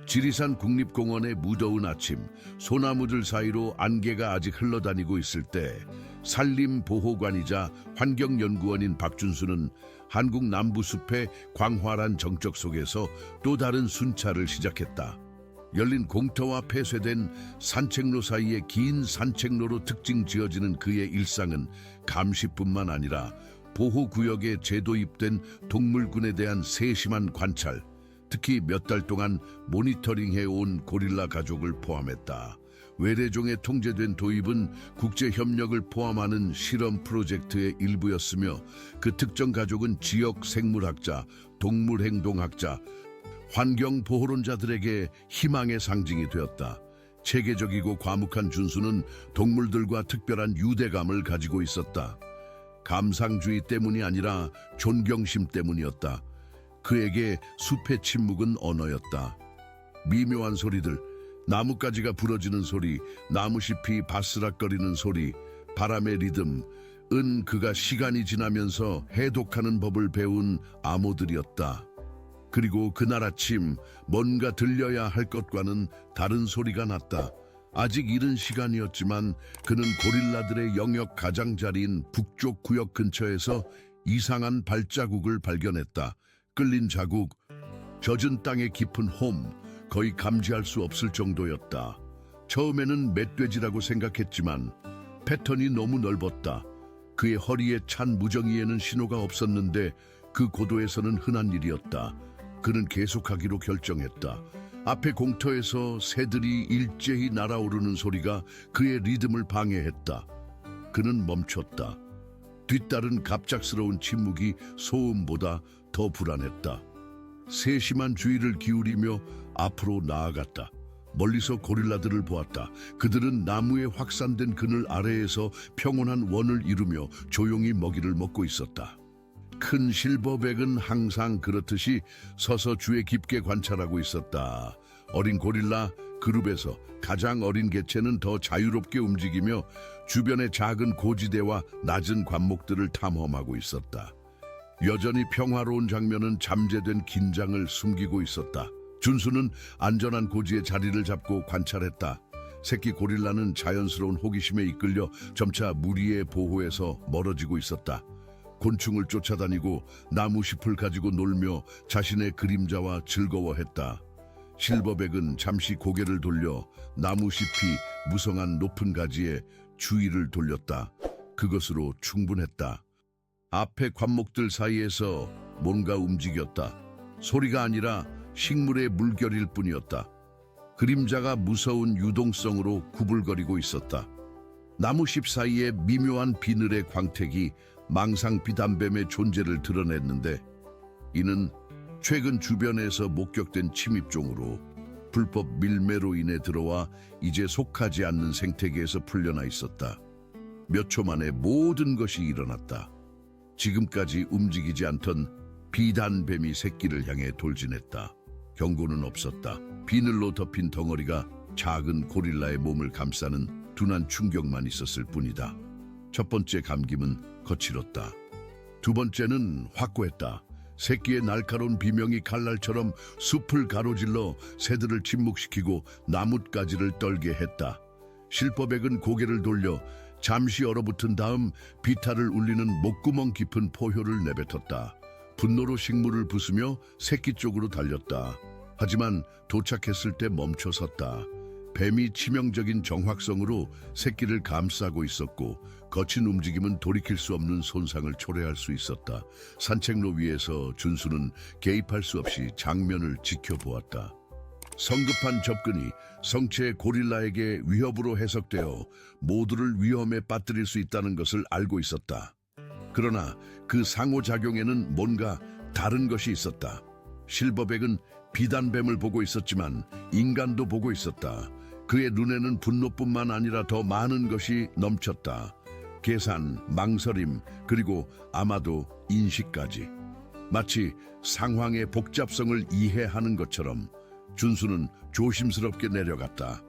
지리산 국립공원의 무더운 아침, 소나무들 사이로 안개가 아직 흘러다니고 있을 때 산림보호관이자 환경연구원인 박준수는 한국 남부숲의 광활한 정적 속에서 또 다른 순찰을 시작했다. 열린 공터와 폐쇄된 산책로 사이의 긴 산책로로 특징 지어지는 그의 일상은 감시뿐만 아니라 보호구역에 재도입된 동물군에 대한 세심한 관찰, 특히 몇 달 동안 모니터링해온 고릴라 가족을 포함했다. 외래종에 통제된 도입은 국제협력을 포함하는 실험 프로젝트의 일부였으며 그 특정 가족은 지역 생물학자, 동물행동학자, 환경보호론자들에게 희망의 상징이 되었다. 체계적이고 과묵한 준수는 동물들과 특별한 유대감을 가지고 있었다. 감상주의 때문이 아니라 존경심 때문이었다. 그에게 숲의 침묵은 언어였다. 미묘한 소리들, 나뭇가지가 부러지는 소리, 나무잎이 바스락거리는 소리, 바람의 리듬, 그가 시간이 지나면서 해독하는 법을 배운 암호들이었다. 그리고 그날 아침 뭔가 들려야 할 것과는 다른 소리가 났다. 아직 이른 시간이었지만 그는 고릴라들의 영역 가장자리인 북쪽 구역 근처에서 이상한 발자국을 발견했다. 끌린 자국, 젖은 땅의 깊은 홈, 거의 감지할 수 없을 정도였다. 처음에는 멧돼지라고 생각했지만 패턴이 너무 넓었다. 그의 허리에 찬 무정이에는 신호가 없었는데 그 고도에서는 흔한 일이었다. 그는 계속하기로 결정했다. 앞에 공터에서 새들이 일제히 날아오르는 소리가 그의 리듬을 방해했다. 그는 멈췄다. 뒤따른 갑작스러운 침묵이 소음보다 더 불안했다. 세심한 주의를 기울이며 앞으로 나아갔다. 멀리서 고릴라들을 보았다. 그들은 나무에 확산된 그늘 아래에서 평온한 원을 이루며 조용히 먹이를 먹고 있었다. 큰 실버백은 항상 그렇듯이 서서 주에 깊게 관찰하고 있었다. 어린 고릴라 그룹에서 가장 어린 개체는 더 자유롭게 움직이며 주변의 작은 고지대와 낮은 관목들을 탐험하고 있었다. 여전히 평화로운 장면은 잠재된 긴장을 숨기고 있었다. 준수는 안전한 고지에 자리를 잡고 관찰했다. 새끼 고릴라는 자연스러운 호기심에 이끌려 점차 무리의 보호에서 멀어지고 있었다. 곤충을 쫓아다니고 나무잎을 가지고 놀며 자신의 그림자와 즐거워했다. 실버백은 잠시 고개를 돌려 나무잎이 무성한 높은 가지에 주의를 돌렸다. 그것으로 충분했다. 앞에 관목들 사이에서 뭔가 움직였다. 소리가 아니라 식물의 물결일 뿐이었다. 그림자가 무서운 유동성으로 구불거리고 있었다. 나무잎 사이에 미묘한 비늘의 광택이 망상 비단뱀의 존재를 드러냈는데 이는 최근 주변에서 목격된 침입종으로 불법 밀매로 인해 들어와 이제 속하지 않는 생태계에서 풀려나 있었다. 몇 초 만에 모든 것이 일어났다. 지금까지 움직이지 않던 비단뱀이 새끼를 향해 돌진했다. 경고는 없었다. 비늘로 덮인 덩어리가 작은 고릴라의 몸을 감싸는 둔한 충격만 있었을 뿐이다. 첫 번째 감김은 거칠었다. 두 번째는 확고했다. 새끼의 날카로운 비명이 칼날처럼 숲을 가로질러 새들을 침묵시키고 나뭇가지를 떨게 했다. 실버백은 고개를 돌려 잠시 얼어붙은 다음 비탈을 울리는 목구멍 깊은 포효를 내뱉었다. 분노로 식물을 부수며 새끼 쪽으로 달렸다. 하지만 도착했을 때 멈춰섰다. 뱀이 치명적인 정확성으로 새끼를 감싸고 있었고 거친 움직임은 돌이킬 수 없는 손상을 초래할 수 있었다. 산책로 위에서 준수는 개입할 수 없이 장면을 지켜보았다. 성급한 접근이 성체 고릴라에게 위협으로 해석되어 모두를 위험에 빠뜨릴 수 있다는 것을 알고 있었다. 그러나 그 상호작용에는 뭔가 다른 것이 있었다. 실버백은 비단뱀을 보고 있었지만 인간도 보고 있었다. 그의 눈에는 분노뿐만 아니라 더 많은 것이 넘쳤다. 계산, 망설임, 그리고 아마도 인식까지. 마치 상황의 복잡성을 이해하는 것처럼 준수는 조심스럽게 내려갔다.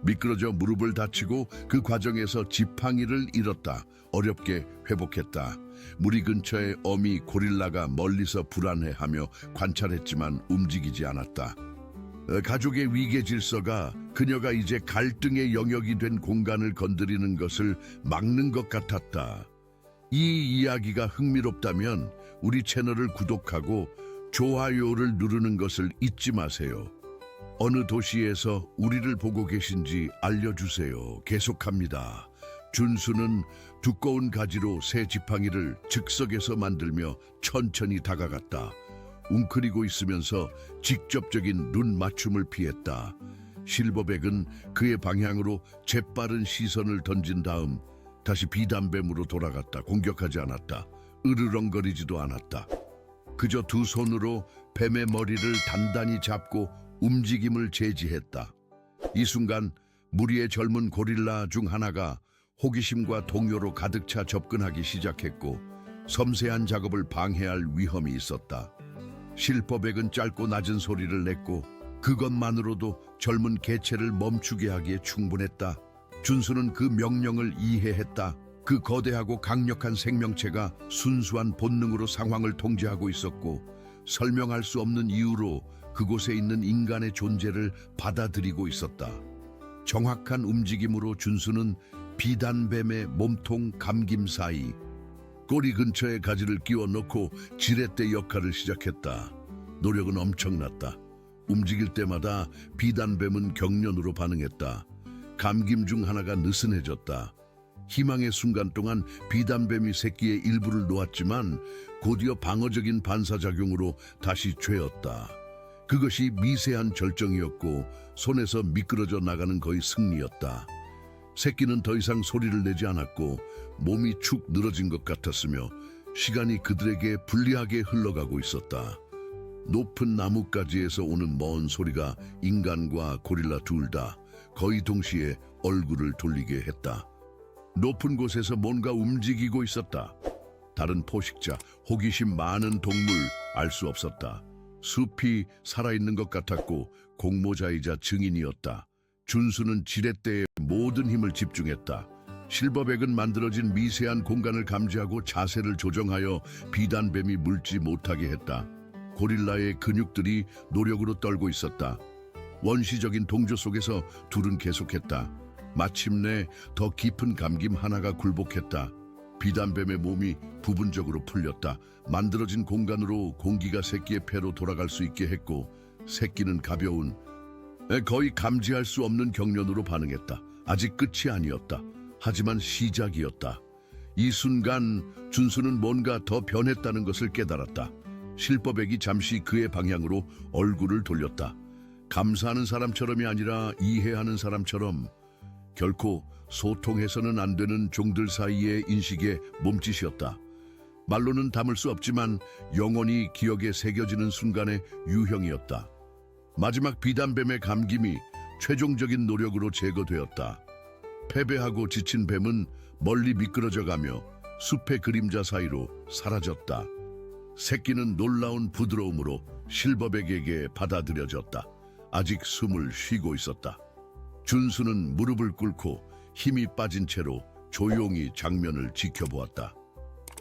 미끄러져 무릎을 다치고 그 과정에서 지팡이를 잃었다. 어렵게 회복했다. 무리 근처의 어미 고릴라가 멀리서 불안해하며 관찰했지만 움직이지 않았다. 가족의 위계 질서가 그녀가 이제 갈등의 영역이 된 공간을 건드리는 것을 막는 것 같았다. 이 이야기가 흥미롭다면 우리 채널을 구독하고 좋아요를 누르는 것을 잊지 마세요. 어느 도시에서 우리를 보고 계신지 알려주세요. 계속합니다. 준수는 두꺼운 가지로 새 지팡이를 즉석에서 만들며 천천히 다가갔다. 웅크리고 있으면서 직접적인 눈 맞춤을 피했다. 실버백은 그의 방향으로 재빠른 시선을 던진 다음 다시 비단뱀으로 돌아갔다. 공격하지 않았다. 으르렁거리지도 않았다. 그저 두 손으로 뱀의 머리를 단단히 잡고 움직임을 제지했다. 이 순간 무리의 젊은 고릴라 중 하나가 호기심과 동요로 가득 차 접근하기 시작했고 섬세한 작업을 방해할 위험이 있었다. 실버백은 짧고 낮은 소리를 냈고 그것만으로도 젊은 개체를 멈추게 하기에 충분했다. 준수는 그 명령을 이해했다. 그 거대하고 강력한 생명체가 순수한 본능으로 상황을 통제하고 있었고 설명할 수 없는 이유로 그곳에 있는 인간의 존재를 받아들이고 있었다. 정확한 움직임으로 준수는 비단뱀의 몸통 감김 사이 꼬리 근처에 가지를 끼워 넣고 지렛대 역할을 시작했다. 노력은 엄청났다. 움직일 때마다 비단뱀은 경련으로 반응했다. 감김 중 하나가 느슨해졌다. 희망의 순간 동안 비단뱀이 새끼의 일부를 놓았지만 곧이어 방어적인 반사작용으로 다시 죄었다. 그것이 미세한 절정이었고 손에서 미끄러져 나가는 거의 승리였다. 새끼는 더 이상 소리를 내지 않았고 몸이 축 늘어진 것 같았으며 시간이 그들에게 불리하게 흘러가고 있었다. 높은 나뭇가지에서 오는 먼 소리가 인간과 고릴라 둘 다 거의 동시에 얼굴을 돌리게 했다. 높은 곳에서 뭔가 움직이고 있었다. 다른 포식자, 호기심 많은 동물, 알 수 없었다. 숲이 살아있는 것 같았고 공모자이자 증인이었다. 준수는 지렛대에 모든 힘을 집중했다. 실버백은 만들어진 미세한 공간을 감지하고 자세를 조정하여 비단뱀이 물지 못하게 했다. 고릴라의 근육들이 노력으로 떨고 있었다. 원시적인 동조 속에서 둘은 계속했다. 마침내 더 깊은 감김 하나가 굴복했다. 비단뱀의 몸이 부분적으로 풀렸다. 만들어진 공간으로 공기가 새끼의 폐로 돌아갈 수 있게 했고 새끼는 가벼운 거의 감지할 수 없는 경련으로 반응했다. 아직 끝이 아니었다. 하지만 시작이었다. 이 순간 준수는 뭔가 더 변했다는 것을 깨달았다. 실버백이 잠시 그의 방향으로 얼굴을 돌렸다. 감사하는 사람처럼이 아니라 이해하는 사람처럼. 결코 소통해서는 안 되는 종들 사이의 인식의 몸짓이었다. 말로는 담을 수 없지만 영원히 기억에 새겨지는 순간의 유형이었다. 마지막 비단뱀의 감김이 최종적인 노력으로 제거되었다. 패배하고 지친 뱀은 멀리 미끄러져가며 숲의 그림자 사이로 사라졌다. 새끼는 놀라운 부드러움으로 실버백에게 받아들여졌다. 아직 숨을 쉬고 있었다. 준수는 무릎을 꿇고 힘이 빠진 채로 조용히 장면을 지켜보았다.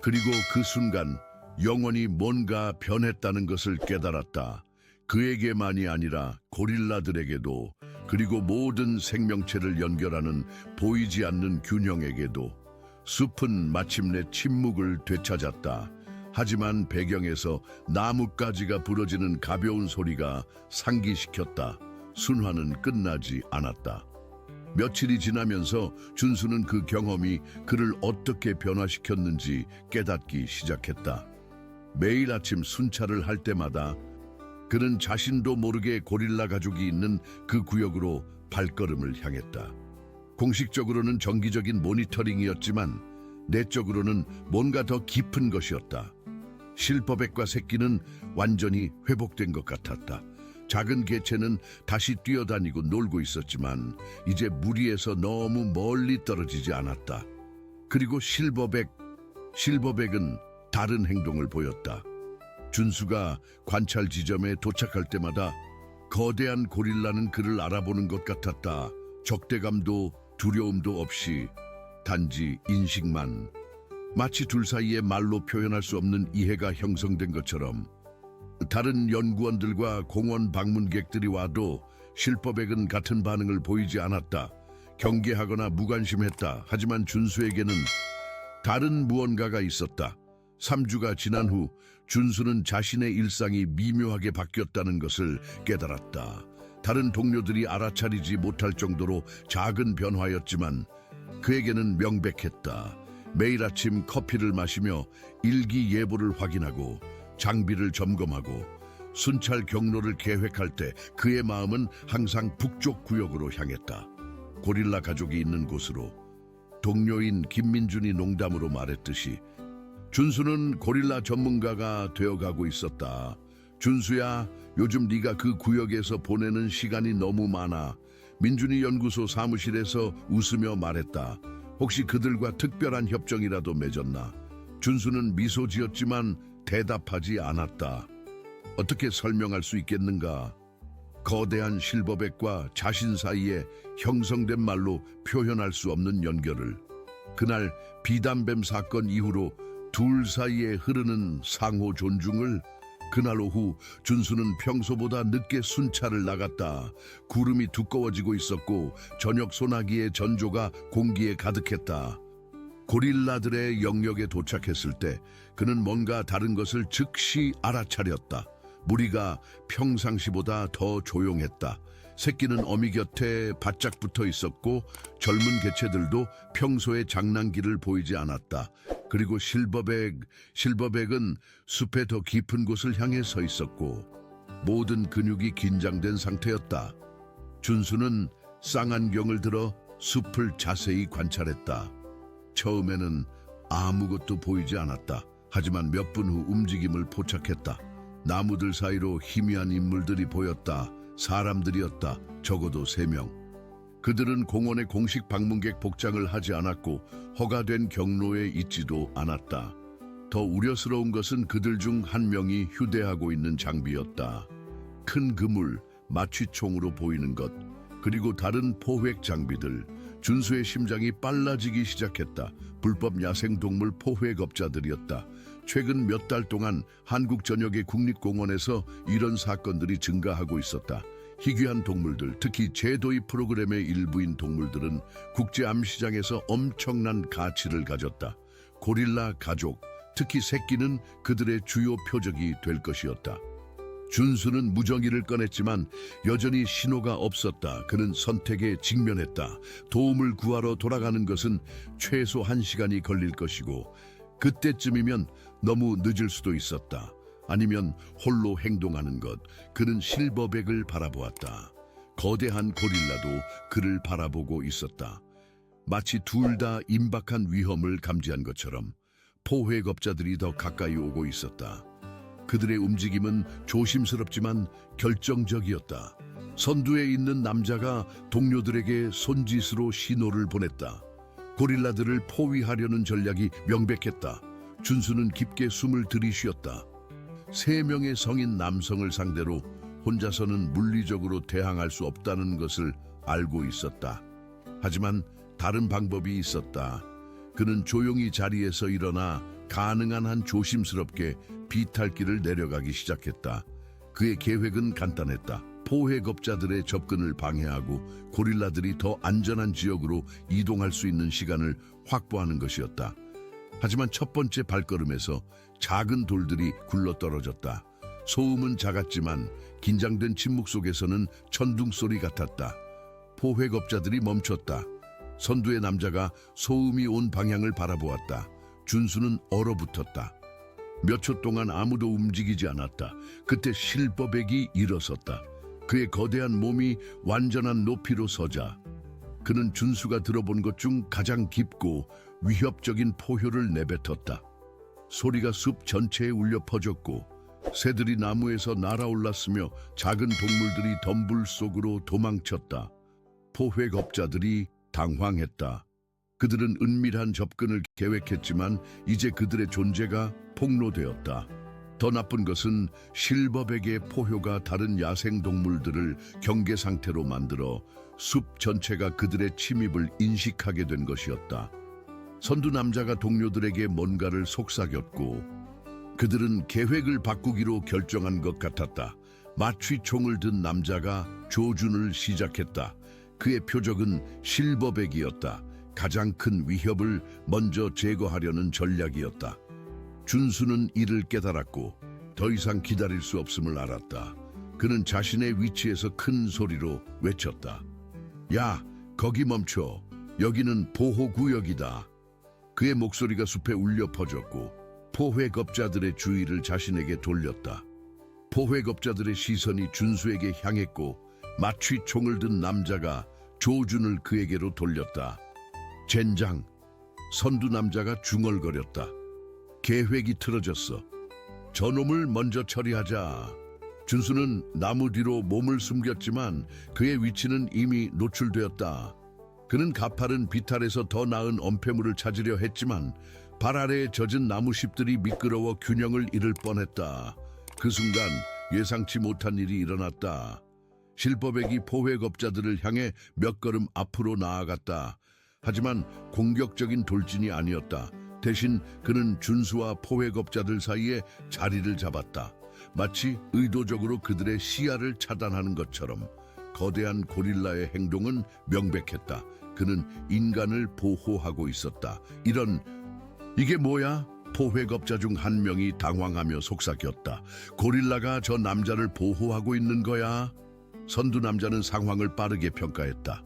그리고 그 순간 영원히 뭔가 변했다는 것을 깨달았다. 그에게만이 아니라 고릴라들에게도, 그리고 모든 생명체를 연결하는 보이지 않는 균형에게도. 숲은 마침내 침묵을 되찾았다. 하지만 배경에서 나뭇가지가 부러지는 가벼운 소리가 상기시켰다. 순환은 끝나지 않았다. 며칠이 지나면서 준수는 그 경험이 그를 어떻게 변화시켰는지 깨닫기 시작했다. 매일 아침 순찰을 할 때마다 그는 자신도 모르게 고릴라 가족이 있는 그 구역으로 발걸음을 향했다. 공식적으로는 정기적인 모니터링이었지만 내적으로는 뭔가 더 깊은 것이었다. 실버백과 새끼는 완전히 회복된 것 같았다. 작은 개체는 다시 뛰어다니고 놀고 있었지만 이제 무리에서 너무 멀리 떨어지지 않았다. 그리고 실버백은 다른 행동을 보였다. 준수가 관찰 지점에 도착할 때마다 거대한 고릴라는 그를 알아보는 것 같았다. 적대감도 두려움도 없이 단지 인식만. 마치 둘 사이에 말로 표현할 수 없는 이해가 형성된 것처럼. 다른 연구원들과 공원 방문객들이 와도 실버백은 같은 반응을 보이지 않았다. 경계하거나 무관심했다. 하지만 준수에게는 다른 무언가가 있었다. 3주가 지난 후 준수는 자신의 일상이 미묘하게 바뀌었다는 것을 깨달았다. 다른 동료들이 알아차리지 못할 정도로 작은 변화였지만 그에게는 명백했다. 매일 아침 커피를 마시며 일기예보를 확인하고 장비를 점검하고 순찰 경로를 계획할 때 그의 마음은 항상 북쪽 구역으로 향했다. 고릴라 가족이 있는 곳으로. 동료인 김민준이 농담으로 말했듯이 준수는 고릴라 전문가가 되어가고 있었다. 준수야, 요즘 네가 그 구역에서 보내는 시간이 너무 많아. 민준이 연구소 사무실에서 웃으며 말했다. 혹시 그들과 특별한 협정이라도 맺었나? 준수는 미소 지었지만 대답하지 않았다. 어떻게 설명할 수 있겠는가? 거대한 실버백과 자신 사이에 형성된 말로 표현할 수 없는 연결을. 그날 비담뱀 사건 이후로 둘 사이에 흐르는 상호 존중을. 그날 오후 준수는 평소보다 늦게 순찰을 나갔다. 구름이 두꺼워지고 있었고 저녁 소나기의 전조가 공기에 가득했다. 고릴라들의 영역에 도착했을 때 그는 뭔가 다른 것을 즉시 알아차렸다. 무리가 평상시보다 더 조용했다. 새끼는 어미 곁에 바짝 붙어 있었고 젊은 개체들도 평소의 장난기를 보이지 않았다. 그리고 실버백은 숲의 더 깊은 곳을 향해 서 있었고 모든 근육이 긴장된 상태였다. 준수는 쌍안경을 들어 숲을 자세히 관찰했다. 처음에는 아무것도 보이지 않았다. 하지만 몇 분 후 움직임을 포착했다. 나무들 사이로 희미한 인물들이 보였다. 사람들이었다. 적어도 3명. 그들은 공원의 공식 방문객 복장을 하지 않았고 허가된 경로에 있지도 않았다. 더 우려스러운 것은 그들 중 한 명이 휴대하고 있는 장비였다. 큰 그물, 마취총으로 보이는 것, 그리고 다른 포획 장비들. 준수의 심장이 빨라지기 시작했다. 불법 야생동물 포획업자들이었다. 최근 몇 달 동안 한국 전역의 국립공원에서 이런 사건들이 증가하고 있었다. 희귀한 동물들, 특히 재도입 프로그램의 일부인 동물들은 국제암시장에서 엄청난 가치를 가졌다. 고릴라 가족, 특히 새끼는 그들의 주요 표적이 될 것이었다. 준수는 무정의를 꺼냈지만 여전히 신호가 없었다. 그는 선택에 직면했다. 도움을 구하러 돌아가는 것은 최소 1시간이 걸릴 것이고 그때쯤이면 너무 늦을 수도 있었다. 아니면 홀로 행동하는 것. 그는 실버백을 바라보았다. 거대한 고릴라도 그를 바라보고 있었다. 마치 둘 다 임박한 위험을 감지한 것처럼 포획업자들이 더 가까이 오고 있었다. 그들의 움직임은 조심스럽지만 결정적이었다. 선두에 있는 남자가 동료들에게 손짓으로 신호를 보냈다. 고릴라들을 포위하려는 전략이 명백했다. 준수는 깊게 숨을 들이쉬었다. 3명의 성인 남성을 상대로 혼자서는 물리적으로 대항할 수 없다는 것을 알고 있었다. 하지만 다른 방법이 있었다. 그는 조용히 자리에서 일어나 가능한 한 조심스럽게 비탈길을 내려가기 시작했다. 그의 계획은 간단했다. 포획업자들의 접근을 방해하고 고릴라들이 더 안전한 지역으로 이동할 수 있는 시간을 확보하는 것이었다. 하지만 첫 번째 발걸음에서 작은 돌들이 굴러떨어졌다. 소음은 작았지만 긴장된 침묵 속에서는 천둥 소리 같았다. 포획업자들이 멈췄다. 선두의 남자가 소음이 온 방향을 바라보았다. 준수는 얼어붙었다. 몇 초 동안 아무도 움직이지 않았다. 그때 실버백이 일어섰다. 그의 거대한 몸이 완전한 높이로 서자 그는 준수가 들어본 것 중 가장 깊고 위협적인 포효를 내뱉었다. 소리가 숲 전체에 울려 퍼졌고 새들이 나무에서 날아올랐으며 작은 동물들이 덤불 속으로 도망쳤다. 포획업자들이 당황했다. 그들은 은밀한 접근을 계획했지만 이제 그들의 존재가 폭로되었다. 더 나쁜 것은 실버백의 포효가 다른 야생동물들을 경계 상태로 만들어 숲 전체가 그들의 침입을 인식하게 된 것이었다. 선두 남자가 동료들에게 뭔가를 속삭였고 그들은 계획을 바꾸기로 결정한 것 같았다. 마취 총을 든 남자가 조준을 시작했다. 그의 표적은 실버백이었다. 가장 큰 위협을 먼저 제거하려는 전략이었다. 준수는 이를 깨달았고 더 이상 기다릴 수 없음을 알았다. 그는 자신의 위치에서 큰 소리로 외쳤다. 야, 거기 멈춰. 여기는 보호구역이다. 그의 목소리가 숲에 울려 퍼졌고 포획업자들의 주의를 자신에게 돌렸다. 포획업자들의 시선이 준수에게 향했고 마취 총을 든 남자가 조준을 그에게로 돌렸다. 젠장! 선두 남자가 중얼거렸다. 계획이 틀어졌어. 저놈을 먼저 처리하자. 준수는 나무 뒤로 몸을 숨겼지만 그의 위치는 이미 노출되었다. 그는 가파른 비탈에서 더 나은 엄폐물을 찾으려 했지만 발 아래에 젖은 나무잎들이 미끄러워 균형을 잃을 뻔했다. 그 순간 예상치 못한 일이 일어났다. 실버백이 포획업자들을 향해 몇 걸음 앞으로 나아갔다. 하지만 공격적인 돌진이 아니었다. 대신 그는 준수와 포획업자들 사이에 자리를 잡았다. 마치 의도적으로 그들의 시야를 차단하는 것처럼. 거대한 고릴라의 행동은 명백했다. 그는 인간을 보호하고 있었다. 이게 뭐야? 포획업자 중 한 명이 당황하며 속삭였다. 고릴라가 저 남자를 보호하고 있는 거야? 선두 남자는 상황을 빠르게 평가했다.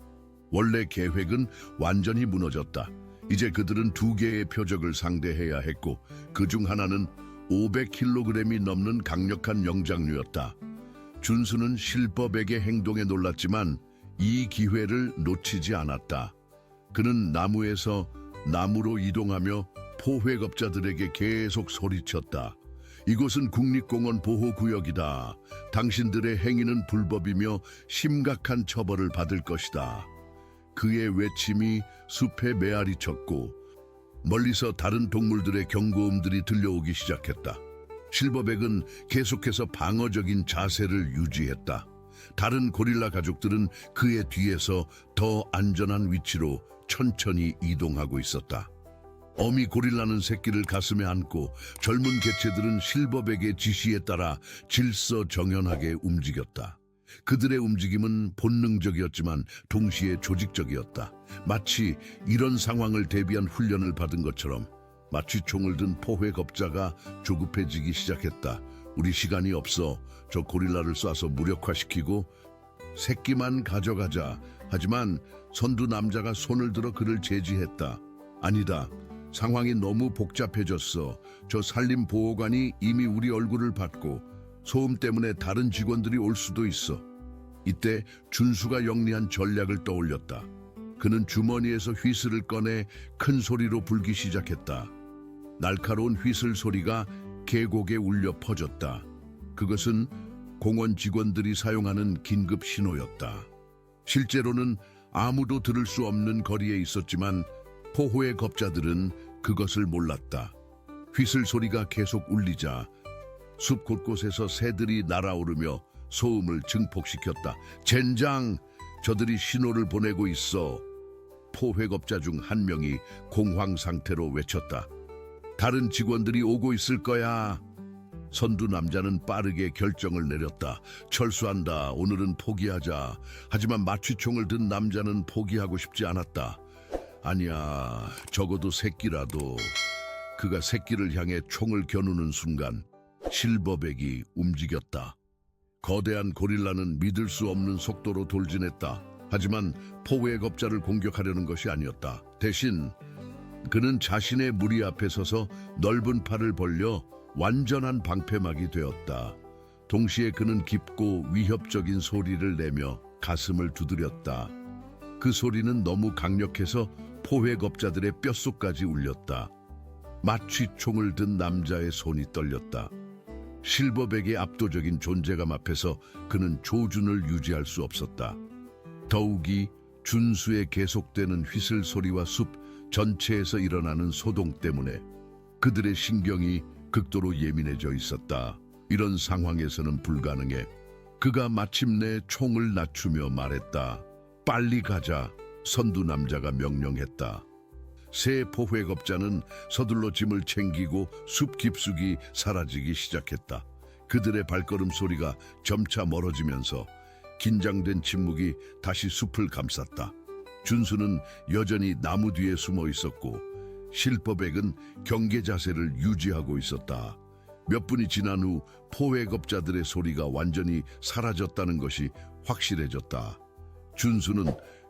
원래 계획은 완전히 무너졌다. 이제 그들은 두 개의 표적을 상대해야 했고 그 중 하나는 500kg이 넘는 강력한 영장류였다. 준수는 실버백의 행동에 놀랐지만 이 기회를 놓치지 않았다. 그는 나무에서 나무로 이동하며 포획업자들에게 계속 소리쳤다. 이곳은 국립공원 보호구역이다. 당신들의 행위는 불법이며 심각한 처벌을 받을 것이다. 그의 외침이 숲에 메아리 쳤고 멀리서 다른 동물들의 경고음들이 들려오기 시작했다. 실버백은 계속해서 방어적인 자세를 유지했다. 다른 고릴라 가족들은 그의 뒤에서 더 안전한 위치로 천천히 이동하고 있었다. 어미 고릴라는 새끼를 가슴에 안고 젊은 개체들은 실버백의 지시에 따라 질서정연하게 움직였다. 그들의 움직임은 본능적이었지만 동시에 조직적이었다. 마치 이런 상황을 대비한 훈련을 받은 것처럼. 마취총을 든 포획업자가 조급해지기 시작했다. 우리 시간이 없어. 저 고릴라를 쏴서 무력화시키고 새끼만 가져가자. 하지만 선두 남자가 손을 들어 그를 제지했다. 아니다. 상황이 너무 복잡해졌어. 저 산림보호관이 이미 우리 얼굴을 봤고 소음 때문에 다른 직원들이 올 수도 있어. 이때 준수가 영리한 전략을 떠올렸다. 그는 주머니에서 휘슬을 꺼내 큰 소리로 불기 시작했다. 날카로운 휘슬 소리가 계곡에 울려 퍼졌다. 그것은 공원 직원들이 사용하는 긴급 신호였다. 실제로는 아무도 들을 수 없는 거리에 있었지만 포호의 겁자들은 그것을 몰랐다. 휘슬 소리가 계속 울리자 숲 곳곳에서 새들이 날아오르며 소음을 증폭시켰다. 젠장! 저들이 신호를 보내고 있어. 포획업자 중 한 명이 공황 상태로 외쳤다. 다른 직원들이 오고 있을 거야. 선두 남자는 빠르게 결정을 내렸다. 철수한다. 오늘은 포기하자. 하지만 마취총을 든 남자는 포기하고 싶지 않았다. 아니야, 적어도 새끼라도. 그가 새끼를 향해 총을 겨누는 순간 실버백이 움직였다. 거대한 고릴라는 믿을 수 없는 속도로 돌진했다. 하지만 포획업자를 공격하려는 것이 아니었다. 대신 그는 자신의 무리 앞에 서서 넓은 팔을 벌려 완전한 방패막이 되었다. 동시에 그는 깊고 위협적인 소리를 내며 가슴을 두드렸다. 그 소리는 너무 강력해서 포획업자들의 뼛속까지 울렸다. 마취총을 든 남자의 손이 떨렸다. 실버백의 압도적인 존재감 앞에서 그는 조준을 유지할 수 없었다. 더욱이 준수의 계속되는 휘슬 소리와 숲 전체에서 일어나는 소동 때문에 그들의 신경이 극도로 예민해져 있었다. 이런 상황에서는 불가능해. 그가 마침내 총을 낮추며 말했다. 빨리 가자. 선두 남자가 명령했다. 새 포획업자는 서둘러 짐을 챙기고 숲 깊숙이 사라지기 시작했다. 그들의 발걸음 소리가 점차 멀어지면서 긴장된 침묵이 다시 숲을 감쌌다. 준수는 여전히 나무 뒤에 숨어 있었고 실버백은 경계 자세를 유지하고 있었다. 몇 분이 지난 후 포획업자들의 소리가 완전히 사라졌다는 것이 확실해졌다. 준수는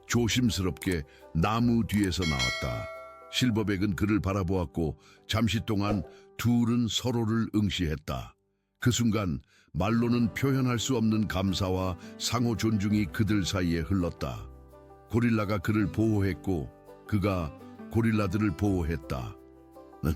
조심스럽게 나무 뒤에서 나왔다. 실버백은 그를 바라보았고 잠시 동안 둘은 서로를 응시했다. 그 순간 말로는 표현할 수 없는 감사와 상호 존중이 그들 사이에 흘렀다. 고릴라가 그를 보호했고 그가 고릴라들을 보호했다.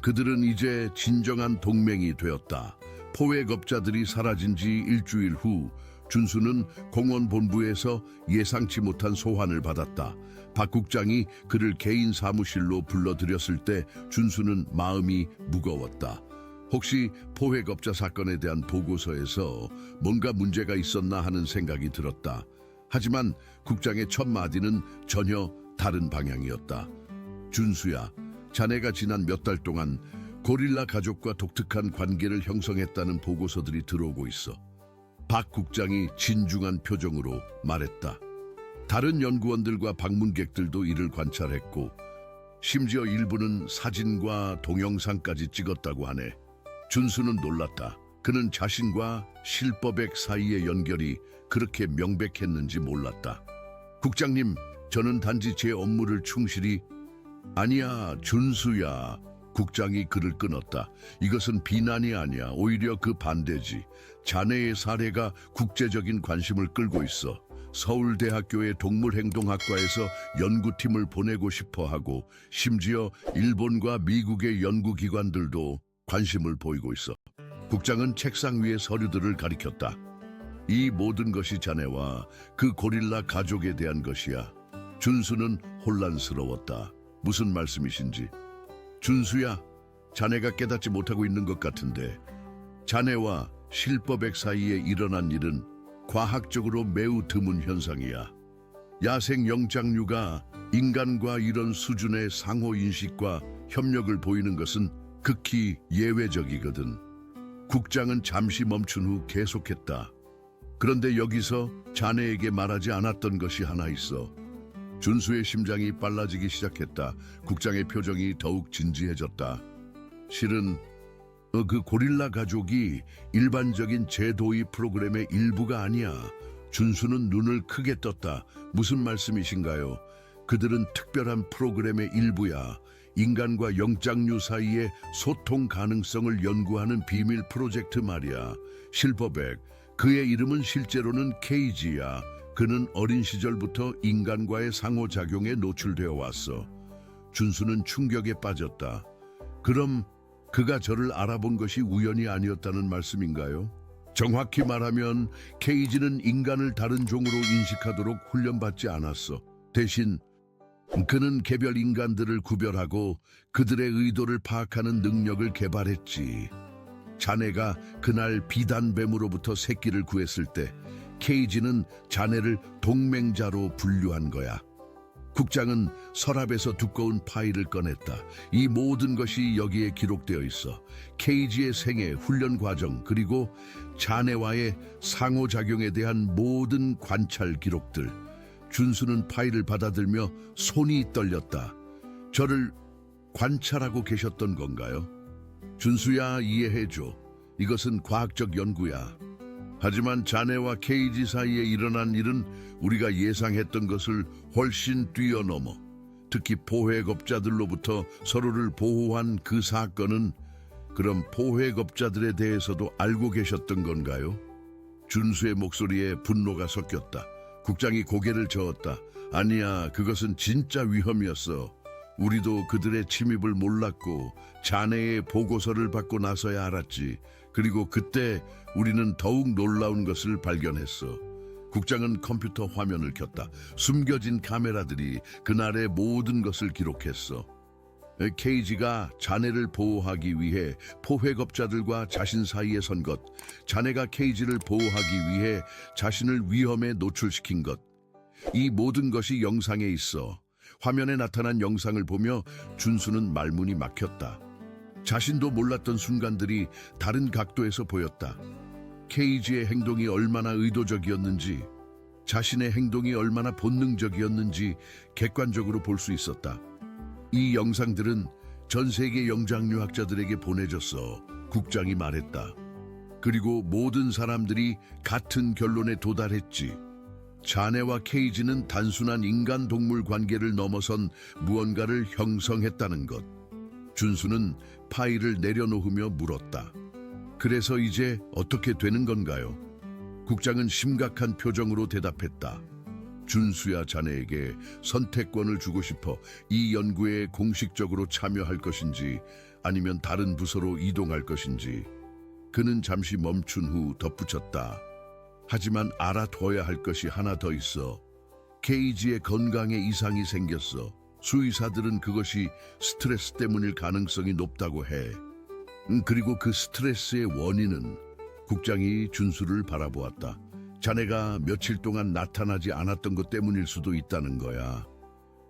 그들은 이제 진정한 동맹이 되었다. 포획업자들이 사라진 지 일주일 후 준수는 공원 본부에서 예상치 못한 소환을 받았다. 박 국장이 그를 개인 사무실로 불러들였을 때 준수는 마음이 무거웠다. 혹시 포획업자 사건에 대한 보고서에서 뭔가 문제가 있었나 하는 생각이 들었다. 하지만 국장의 첫 마디는 전혀 다른 방향이었다. 준수야, 자네가 지난 몇 달 동안 고릴라 가족과 독특한 관계를 형성했다는 보고서들이 들어오고 있어. 박 국장이 진중한 표정으로 말했다. 다른 연구원들과 방문객들도 이를 관찰했고 심지어 일부는 사진과 동영상까지 찍었다고 하네. 준수는 놀랐다. 그는 자신과 실버백 사이의 연결이 그렇게 명백했는지 몰랐다. 국장님, 저는 단지 제 업무를 충실히... 아니야, 준수야. 국장이 그를 끊었다. 이것은 비난이 아니야. 오히려 그 반대지. 자네의 사례가 국제적인 관심을 끌고 있어. 서울대학교의 동물행동학과에서 연구팀을 보내고 싶어 하고 심지어 일본과 미국의 연구기관들도 관심을 보이고 있어. 국장은 책상 위의 서류들을 가리켰다. 이 모든 것이 자네와 그 고릴라 가족에 대한 것이야. 준수는 혼란스러웠다. 무슨 말씀이신지. 준수야, 자네가 깨닫지 못하고 있는 것 같은데 자네와 실버백 사이에 일어난 일은 과학적으로 매우 드문 현상이야. 야생 영장류가 인간과 이런 수준의 상호인식과 협력을 보이는 것은 극히 예외적이거든. 국장은 잠시 멈춘 후 계속했다. 그런데 여기서 자네에게 말하지 않았던 것이 하나 있어. 준수의 심장이 빨라지기 시작했다. 국장의 표정이 더욱 진지해졌다. 실은 그 고릴라 가족이 일반적인 재도입 프로그램의 일부가 아니야. 준수는 눈을 크게 떴다. 무슨 말씀이신가요? 그들은 특별한 프로그램의 일부야. 인간과 영장류 사이의 소통 가능성을 연구하는 비밀 프로젝트 말이야. 실버백, 그의 이름은 실제로는 케이지야. 그는 어린 시절부터 인간과의 상호작용에 노출되어 왔어. 준수는 충격에 빠졌다. 그럼 그가 저를 알아본 것이 우연이 아니었다는 말씀인가요? 정확히 말하면 케이지는 인간을 다른 종으로 인식하도록 훈련받지 않았어. 대신 그는 개별 인간들을 구별하고 그들의 의도를 파악하는 능력을 개발했지. 자네가 그날 비단뱀으로부터 새끼를 구했을 때 케이지는 자네를 동맹자로 분류한 거야. 국장은 서랍에서 두꺼운 파일을 꺼냈다. 이 모든 것이 여기에 기록되어 있어. 케이지의 생애, 훈련 과정, 그리고 자네와의 상호작용에 대한 모든 관찰 기록들. 준수는 파일을 받아들며 손이 떨렸다. 저를 관찰하고 계셨던 건가요? 준수야, 이해해줘. 이것은 과학적 연구야. 하지만 자네와 케이지 사이에 일어난 일은 우리가 예상했던 것을 훨씬 뛰어넘어. 특히 포획업자들로부터 서로를 보호한 그 사건은, 그럼 포획업자들에 대해서도 알고 계셨던 건가요? 준수의 목소리에 분노가 섞였다. 국장이 고개를 저었다. 아니야, 그것은 진짜 위험이었어. 우리도 그들의 침입을 몰랐고 자네의 보고서를 받고 나서야 알았지. 그리고 그때 우리는 더욱 놀라운 것을 발견했어. 국장은 컴퓨터 화면을 켰다. 숨겨진 카메라들이 그날의 모든 것을 기록했어. 케이지가 자네를 보호하기 위해 포획업자들과 자신 사이에 선 것, 자네가 케이지를 보호하기 위해 자신을 위험에 노출시킨 것, 이 모든 것이 영상에 있어. 화면에 나타난 영상을 보며 준수는 말문이 막혔다. 자신도 몰랐던 순간들이 다른 각도에서 보였다. 케이지의 행동이 얼마나 의도적이었는지, 자신의 행동이 얼마나 본능적이었는지 객관적으로 볼 수 있었다. 이 영상들은 전 세계 영장류학자들에게 보내졌어. 국장이 말했다. 그리고 모든 사람들이 같은 결론에 도달했지. 자네와 케이지는 단순한 인간-동물 관계를 넘어선 무언가를 형성했다는 것. 준수는 파일을 내려놓으며 물었다. 그래서 이제 어떻게 되는 건가요? 국장은 심각한 표정으로 대답했다. 준수야, 자네에게 선택권을 주고 싶어 이 연구에 공식적으로 참여할 것인지 아니면 다른 부서로 이동할 것인지. 그는 잠시 멈춘 후 덧붙였다. 하지만 알아둬야 할 것이 하나 더 있어. 케이지의 건강에 이상이 생겼어. 수의사들은 그것이 스트레스 때문일 가능성이 높다고 해. 그리고 그 스트레스의 원인은. 국장이 준수를 바라보았다. 자네가 며칠 동안 나타나지 않았던 것 때문일 수도 있다는 거야.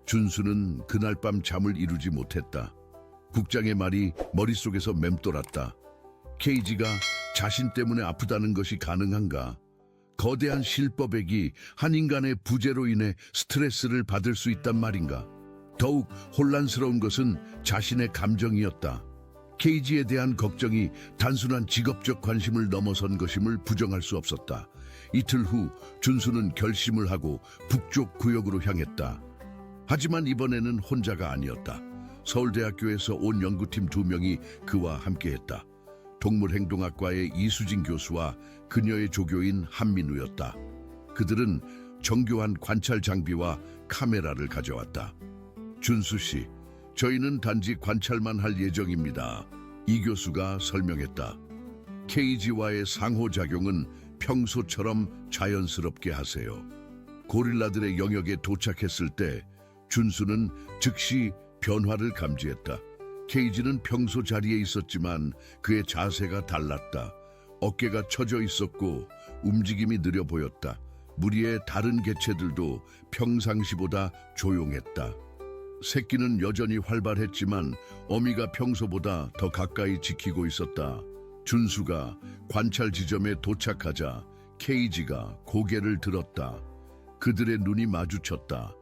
준수는 그날 밤 잠을 이루지 못했다. 국장의 말이 머릿속에서 맴돌았다. 케이지가 자신 때문에 아프다는 것이 가능한가? 거대한 실버백이 한 인간의 부재로 인해 스트레스를 받을 수 있단 말인가? 더욱 혼란스러운 것은 자신의 감정이었다. 케이지에 대한 걱정이 단순한 직업적 관심을 넘어선 것임을 부정할 수 없었다. 이틀 후 준수는 결심을 하고 북쪽 구역으로 향했다. 하지만 이번에는 혼자가 아니었다. 서울대학교에서 온 연구팀 2명이 그와 함께했다. 동물행동학과의 이수진 교수와 그녀의 조교인 한민우였다. 그들은 정교한 관찰 장비와 카메라를 가져왔다. 준수 씨, 저희는 단지 관찰만 할 예정입니다. 이 교수가 설명했다. 케이지와의 상호작용은 평소처럼 자연스럽게 하세요. 고릴라들의 영역에 도착했을 때 준수는 즉시 변화를 감지했다. 케이지는 평소 자리에 있었지만 그의 자세가 달랐다. 어깨가 처져 있었고 움직임이 느려 보였다. 무리의 다른 개체들도 평상시보다 조용했다. 새끼는 여전히 활발했지만 어미가 평소보다 더 가까이 지키고 있었다. 준수가 관찰 지점에 도착하자 케이지가 고개를 들었다. 그들의 눈이 마주쳤다.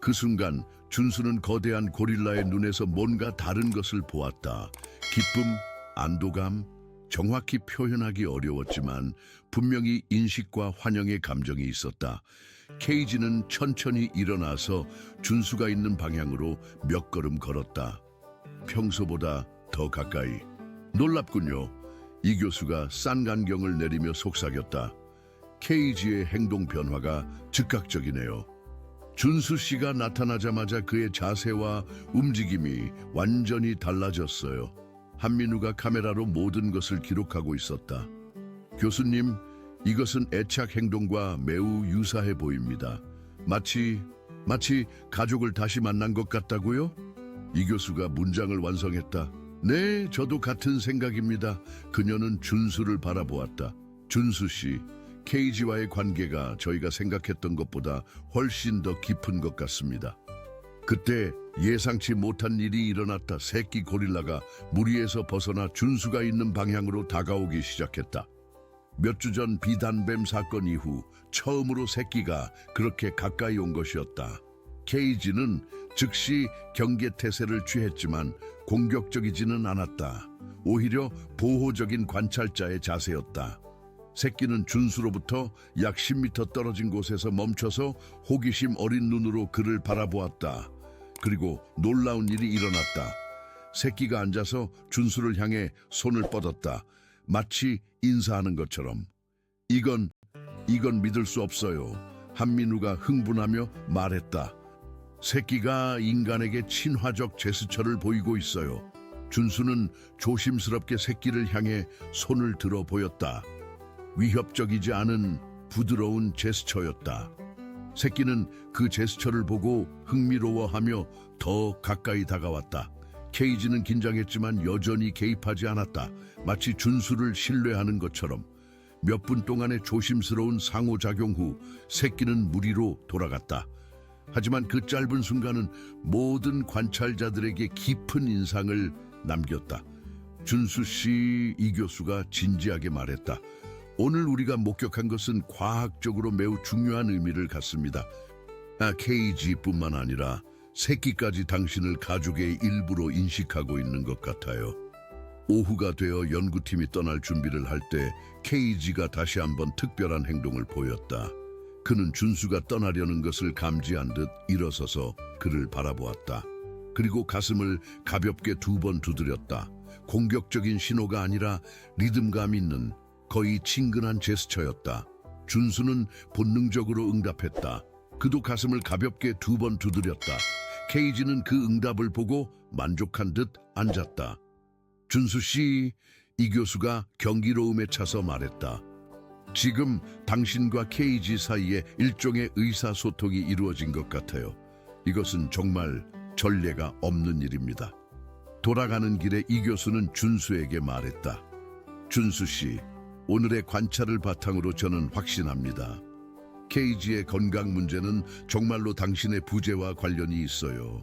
그 순간 준수는 거대한 고릴라의 눈에서 뭔가 다른 것을 보았다. 기쁨, 안도감, 정확히 표현하기 어려웠지만 분명히 인식과 환영의 감정이 있었다. 케이지는 천천히 일어나서 준수가 있는 방향으로 몇 걸음 걸었다. 평소보다 더 가까이. 놀랍군요. 이 교수가 싼간경을 내리며 속삭였다. 케이지의 행동 변화가 즉각적이네요. 준수 씨가 나타나자마자 그의 자세와 움직임이 완전히 달라졌어요. 한민우가 카메라로 모든 것을 기록하고 있었다. 교수님, 이것은 애착 행동과 매우 유사해 보입니다. 마치 가족을 다시 만난 것 같다고요? 이 교수가 문장을 완성했다. 네, 저도 같은 생각입니다. 그녀는 준수를 바라보았다. 준수 씨, 케이지와의 관계가 저희가 생각했던 것보다 훨씬 더 깊은 것 같습니다. 그때 예상치 못한 일이 일어났다. 새끼 고릴라가 무리에서 벗어나 준수가 있는 방향으로 다가오기 시작했다. 몇 주 전 비단뱀 사건 이후 처음으로 새끼가 그렇게 가까이 온 것이었다. 케이지는 즉시 경계태세를 취했지만 공격적이지는 않았다. 오히려 보호적인 관찰자의 자세였다. 새끼는 준수로부터 약 10m 떨어진 곳에서 멈춰서 호기심 어린 눈으로 그를 바라보았다. 그리고 놀라운 일이 일어났다. 새끼가 앉아서 준수를 향해 손을 뻗었다. 마치 인사하는 것처럼. 이건 믿을 수 없어요. 한민우가 흥분하며 말했다. 새끼가 인간에게 친화적 제스처를 보이고 있어요. 준수는 조심스럽게 새끼를 향해 손을 들어 보였다. 위협적이지 않은 부드러운 제스처였다. 새끼는 그 제스처를 보고 흥미로워하며 더 가까이 다가왔다. 케이지는 긴장했지만 여전히 개입하지 않았다. 마치 준수를 신뢰하는 것처럼. 몇 분 동안의 조심스러운 상호작용 후 새끼는 무리로 돌아갔다. 하지만 그 짧은 순간은 모든 관찰자들에게 깊은 인상을 남겼다. 준수 씨, 이 교수가 진지하게 말했다. 오늘 우리가 목격한 것은 과학적으로 매우 중요한 의미를 갖습니다. KG뿐만 아니라 새끼까지 당신을 가족의 일부로 인식하고 있는 것 같아요. 오후가 되어 연구팀이 떠날 준비를 할 때 KG가 다시 한번 특별한 행동을 보였다. 그는 준수가 떠나려는 것을 감지한 듯 일어서서 그를 바라보았다. 그리고 가슴을 가볍게 2번 두드렸다. 공격적인 신호가 아니라 리듬감 있는 거의 친근한 제스처였다. 준수는 본능적으로 응답했다. 그도 가슴을 가볍게 2번 두드렸다. 케이지는 그 응답을 보고 만족한 듯 앉았다. 준수 씨, 이 교수가 경기로움에 차서 말했다. 지금 당신과 케이지 사이에 일종의 의사소통이 이루어진 것 같아요. 이것은 정말 전례가 없는 일입니다. 돌아가는 길에 이 교수는 준수에게 말했다. 준수 씨, 오늘의 관찰을 바탕으로 저는 확신합니다. 케이지의 건강 문제는 정말로 당신의 부재와 관련이 있어요.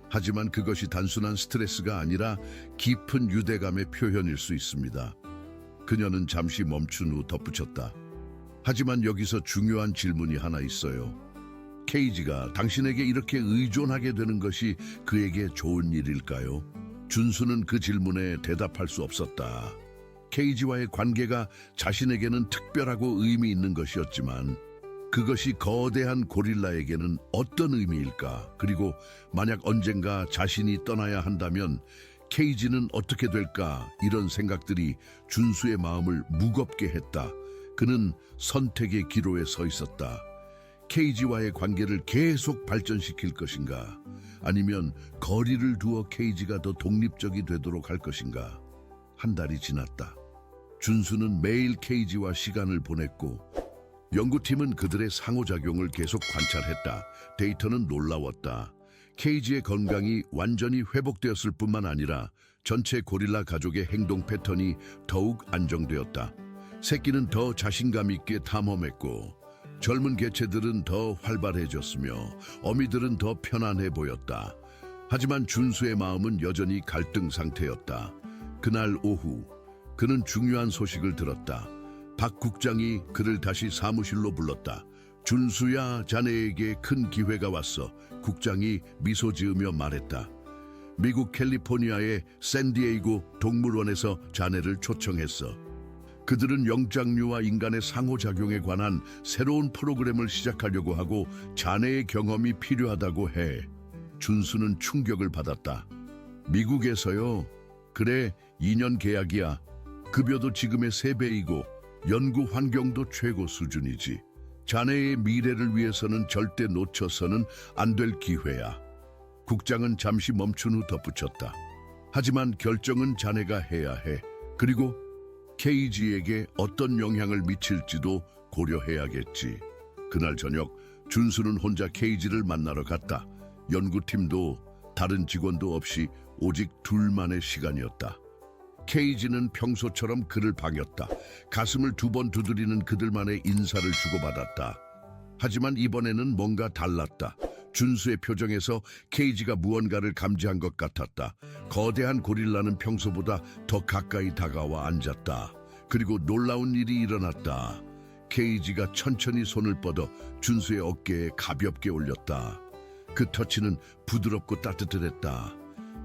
하지만 그것이 단순한 스트레스가 아니라 깊은 유대감의 표현일 수 있습니다. 그녀는 잠시 멈춘 후 덧붙였다. 하지만 여기서 중요한 질문이 하나 있어요. 케이지가 당신에게 이렇게 의존하게 되는 것이 그에게 좋은 일일까요? 준수는 그 질문에 대답할 수 없었다. 케이지와의 관계가 자신에게는 특별하고 의미 있는 것이었지만 그것이 거대한 고릴라에게는 어떤 의미일까? 그리고 만약 언젠가 자신이 떠나야 한다면 케이지는 어떻게 될까? 이런 생각들이 준수의 마음을 무겁게 했다. 그는 선택의 기로에 서 있었다. 케이지와의 관계를 계속 발전시킬 것인가? 아니면 거리를 두어 케이지가 더 독립적이 되도록 할 것인가? 한 달이 지났다. 준수는 매일 케이지와 시간을 보냈고 연구팀은 그들의 상호작용을 계속 관찰했다. 데이터는 놀라웠다. 케이지의 건강이 완전히 회복되었을 뿐만 아니라 전체 고릴라 가족의 행동 패턴이 더욱 안정되었다. 새끼는 더 자신감 있게 탐험했고 젊은 개체들은 더 활발해졌으며 어미들은 더 편안해 보였다. 하지만 준수의 마음은 여전히 갈등 상태였다. 그날 오후 그는 중요한 소식을 들었다. 박 국장이 그를 다시 사무실로 불렀다. 준수야, 자네에게 큰 기회가 왔어. 국장이 미소 지으며 말했다. 미국 캘리포니아의 샌디에이고 동물원에서 자네를 초청했어. 그들은 영장류와 인간의 상호작용에 관한 새로운 프로그램을 시작하려고 하고 자네의 경험이 필요하다고 해. 준수는 충격을 받았다. 미국에서요? 그래, 2년 계약이야. 급여도 지금의 3배이고 연구 환경도 최고 수준이지. 자네의 미래를 위해서는 절대 놓쳐서는 안 될 기회야. 국장은 잠시 멈춘 후 덧붙였다. 하지만 결정은 자네가 해야 해. 그리고 케이지에게 어떤 영향을 미칠지도 고려해야겠지. 그날 저녁 준수는 혼자 케이지를 만나러 갔다. 연구팀도 다른 직원도 없이 오직 둘만의 시간이었다. 케이지는 평소처럼 그를 반겼다. 가슴을 2번 두드리는 그들만의 인사를 주고받았다. 하지만 이번에는 뭔가 달랐다. 준수의 표정에서 케이지가 무언가를 감지한 것 같았다. 거대한 고릴라는 평소보다 더 가까이 다가와 앉았다. 그리고 놀라운 일이 일어났다. 케이지가 천천히 손을 뻗어 준수의 어깨에 가볍게 올렸다. 그 터치는 부드럽고 따뜻했다.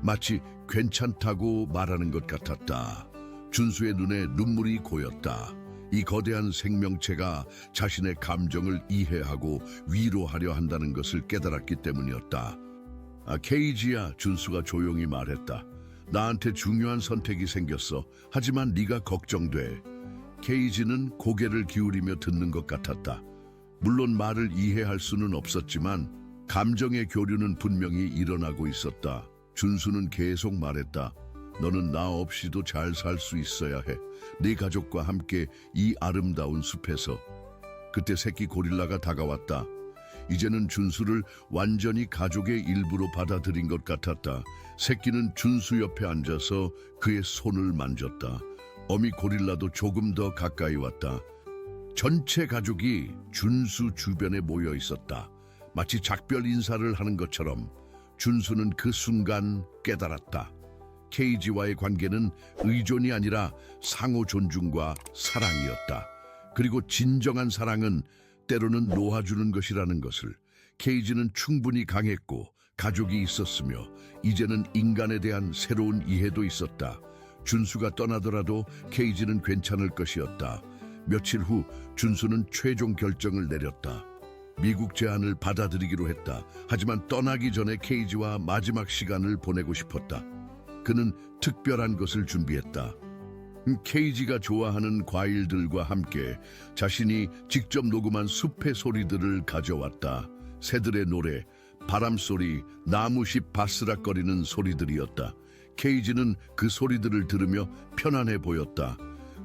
마치 괜찮다고 말하는 것 같았다. 준수의 눈에 눈물이 고였다. 이 거대한 생명체가 자신의 감정을 이해하고 위로하려 한다는 것을 깨달았기 때문이었다. 케이지야, 준수가 조용히 말했다. 나한테 중요한 선택이 생겼어. 하지만 네가 걱정돼. 케이지는 고개를 기울이며 듣는 것 같았다. 물론 말을 이해할 수는 없었지만 감정의 교류는 분명히 일어나고 있었다. 준수는 계속 말했다. 너는 나 없이도 잘 살 수 있어야 해. 네 가족과 함께 이 아름다운 숲에서. 그때 새끼 고릴라가 다가왔다. 이제는 준수를 완전히 가족의 일부로 받아들인 것 같았다. 새끼는 준수 옆에 앉아서 그의 손을 만졌다. 어미 고릴라도 조금 더 가까이 왔다. 전체 가족이 준수 주변에 모여 있었다. 마치 작별 인사를 하는 것처럼 준수는 그 순간 깨달았다. 케이지와의 관계는 의존이 아니라 상호 존중과 사랑이었다. 그리고 진정한 사랑은 때로는 놓아주는 것이라는 것을. 케이지는 충분히 강했고 가족이 있었으며 이제는 인간에 대한 새로운 이해도 있었다. 준수가 떠나더라도 케이지는 괜찮을 것이었다. 며칠 후 준수는 최종 결정을 내렸다. 미국 제안을 받아들이기로 했다. 하지만 떠나기 전에 케이지와 마지막 시간을 보내고 싶었다. 그는 특별한 것을 준비했다. 케이지가 좋아하는 과일들과 함께 자신이 직접 녹음한 숲의 소리들을 가져왔다. 새들의 노래, 바람소리, 나무잎 바스락거리는 소리들이었다. 케이지는 그 소리들을 들으며 편안해 보였다.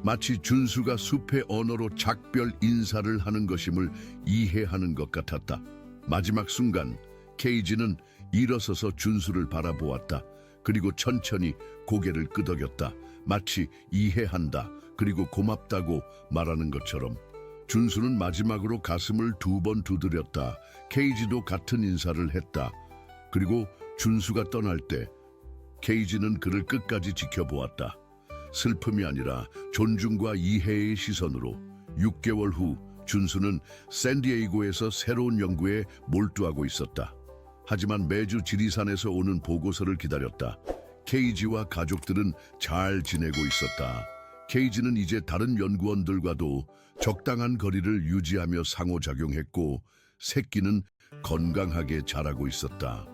마치 준수가 숲의 언어로 작별 인사를 하는 것임을 이해하는 것 같았다. 마지막 순간 케이지는 일어서서 준수를 바라보았다. 그리고 천천히 고개를 끄덕였다. 마치 이해한다. 그리고 고맙다고 말하는 것처럼. 준수는 마지막으로 가슴을 2번 두드렸다. 케이지도 같은 인사를 했다. 그리고 준수가 떠날 때 케이지는 그를 끝까지 지켜보았다. 슬픔이 아니라 존중과 이해의 시선으로. 6개월 후 준수는 샌디에이고에서 새로운 연구에 몰두하고 있었다. 하지만 매주 지리산에서 오는 보고서를 기다렸다. 케이지와 가족들은 잘 지내고 있었다. 케이지는 이제 다른 연구원들과도 적당한 거리를 유지하며 상호작용했고 새끼는 건강하게 자라고 있었다.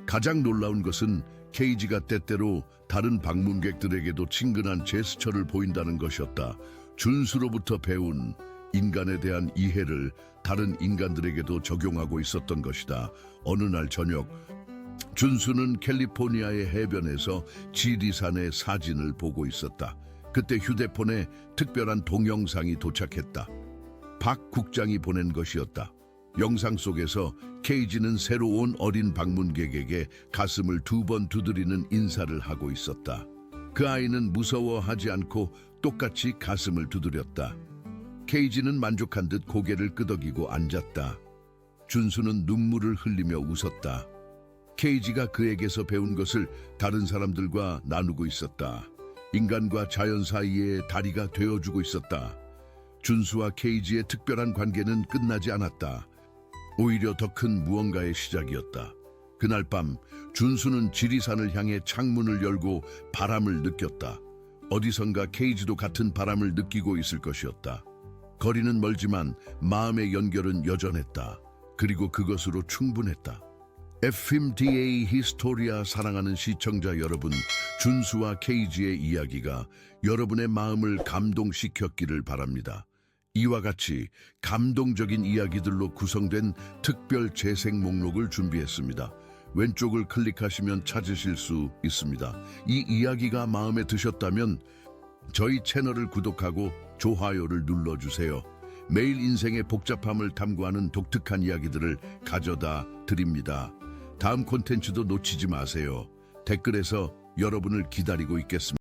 가장 놀라운 것은 케이지가 때때로 다른 방문객들에게도 친근한 제스처를 보인다는 것이었다. 준수로부터 배운 인간에 대한 이해를 다른 인간들에게도 적용하고 있었던 것이다. 어느 날 저녁 준수는 캘리포니아의 해변에서 지리산의 사진을 보고 있었다. 그때 휴대폰에 특별한 동영상이 도착했다. 박 국장이 보낸 것이었다. 영상 속에서 케이지는 새로 온 어린 방문객에게 가슴을 2번 두드리는 인사를 하고 있었다. 그 아이는 무서워하지 않고 똑같이 가슴을 두드렸다. 케이지는 만족한 듯 고개를 끄덕이고 앉았다. 준수는 눈물을 흘리며 웃었다. 케이지가 그에게서 배운 것을 다른 사람들과 나누고 있었다. 인간과 자연 사이의 다리가 되어주고 있었다. 준수와 케이지의 특별한 관계는 끝나지 않았다. 오히려 더 큰 무언가의 시작이었다. 그날 밤 준수는 지리산을 향해 창문을 열고 바람을 느꼈다. 어디선가 케이지도 같은 바람을 느끼고 있을 것이었다. 거리는 멀지만 마음의 연결은 여전했다. 그리고 그것으로 충분했다. FMDA 히스토리아 사랑하는 시청자 여러분, 준수와 케이지의 이야기가 여러분의 마음을 감동시켰기를 바랍니다. 이와 같이 감동적인 이야기들로 구성된 특별 재생 목록을 준비했습니다. 왼쪽을 클릭하시면 찾으실 수 있습니다. 이 이야기가 마음에 드셨다면 저희 채널을 구독하고 좋아요를 눌러주세요. 매일 인생의 복잡함을 탐구하는 독특한 이야기들을 가져다 드립니다. 다음 콘텐츠도 놓치지 마세요. 댓글에서 여러분을 기다리고 있겠습니다.